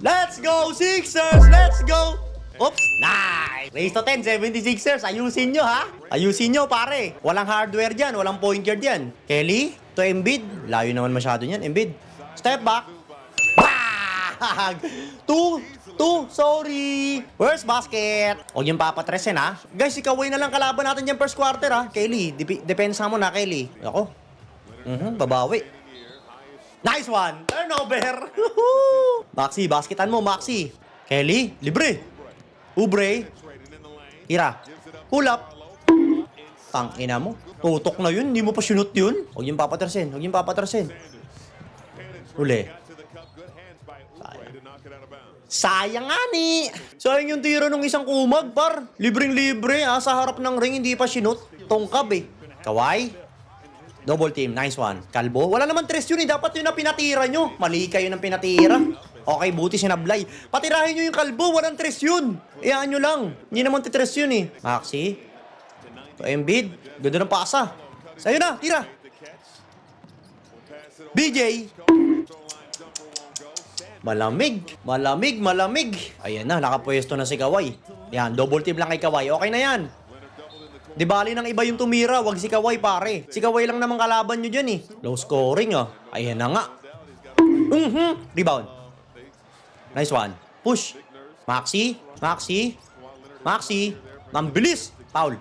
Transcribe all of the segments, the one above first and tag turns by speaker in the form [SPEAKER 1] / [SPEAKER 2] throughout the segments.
[SPEAKER 1] Let's go, Sixers! Let's go! Oops! Nice! Raise to 10, 76ers. Ayusin nyo, ha? Ayusin nyo, pare. Walang hardware dyan. Walang point guard yan. Kelly to Embiid. Layo naman masyado yan, Embiid. Step back. Bang! 2, sorry. First basket. Huwag yung papatresin, ha? Guys, ikaway na lang kalaban natin yung first quarter, ha? Kelly, depensa mo na, Kelly. Ako. Babawi. Nice one! Turnover! Maxi, basketan mo, Maxi. Kelly, libre. Ubre. Tira. Pull up. Tangina mo. Tutok na yun, hindi mo pa shoot yun. Huwag yung papatrasin, huwag yung papatrasin. Uli. Sayang nga ni. Sayang yung tira ng isang kumag, par. Libreng-libre, ha? Sa harap ng ring, hindi pa sinut. Tongkab, eh. Kawai. Double team, nice one. Kalbo, wala naman tres yun, eh. Dapat yun na pinatira nyo. Mali kayo ng pinatira. Okay, buti sinablay. Patirahin nyo yung kalbo, walang tres yun. Iyaan nyo lang. Hindi naman titres yun, eh. Maxi. To Embiid. Ganda ng pasa. Sa'yo na, tira. BJ. Malamig. Malamig, malamig. Ayan na, nakapwesto na si Kawhi. Yan, double team lang kay Kawhi. Okay na yan. Di bali ng iba yung tumira, wag si Kawhi, pare. Si Kawhi lang naman kalaban nyo dyan, eh. Low scoring, ah. Ayan na nga. Rebound. Nice one. Push. Maxi. Maxi. Maxi. Nambilis. Foul.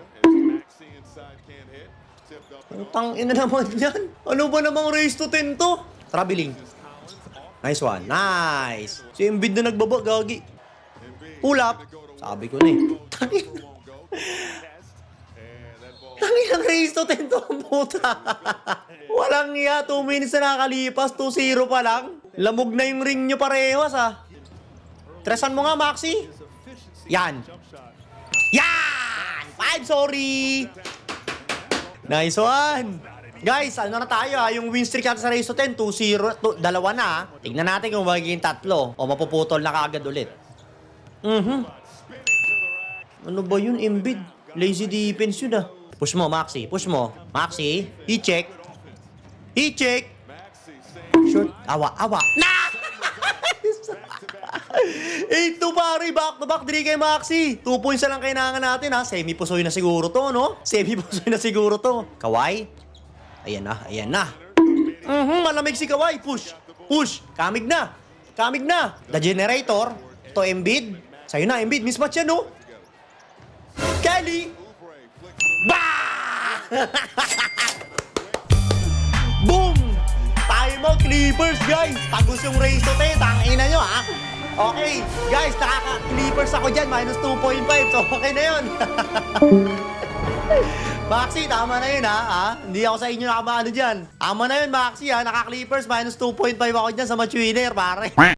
[SPEAKER 1] Utang ina naman yan. Ano ba namang race to 10 to? Traveling. Nice one. Nice. Si Embiid na nagbaba, gagi. Pull up. Sabi ko na, eh. Tanginang race to 10 to ang puta. Walang iya, 2 minutes na nakalipas, 2-0 pa lang. Lamog na yung ring nyo parehas, ha. Tresan mo nga, Maxi. Yan. Yan! 5, sorry. Nice one. Guys, ano na tayo, ha? Yung win streak natin sa race to 10, 2-0, dalawa na, ha? Tignan natin kung magiging 3 o mapuputol na kaagad ulit. Ano ba yun, Embiid? Lazy defense yun, ah. Push mo, Maxi. Push mo. Maxi. I-check. I-check. Short. Awa. Awa. Nice! 8-2 pare. Back to back. Dili kay Maxi. 2 points na lang kailangan natin, ha. Semi-pusoy na siguro to, no? Semi-pusoy na siguro to. Kawhi. Ayan na. Ayan na. Malamig si Kawhi. Push. Push. Kamig na. Kamig na. The generator. To Embiid. Sa'yo na, Embiid. Mismatch yan, no? Kelly. Bah! Boom! Time out, Clippers, guys. Tagus yung race to 10. Tangina nyo, ha? Okay, guys, nakaka-Clippers ako dyan. Minus 2.5. So, okay na yun. Maxi, tama na yun, ha? Hindi ako sa inyo nakamaano dyan. Tama na yun, Maxi, ha? Naka-Clippers, minus 2.5 ako dyan sa match winner, pare.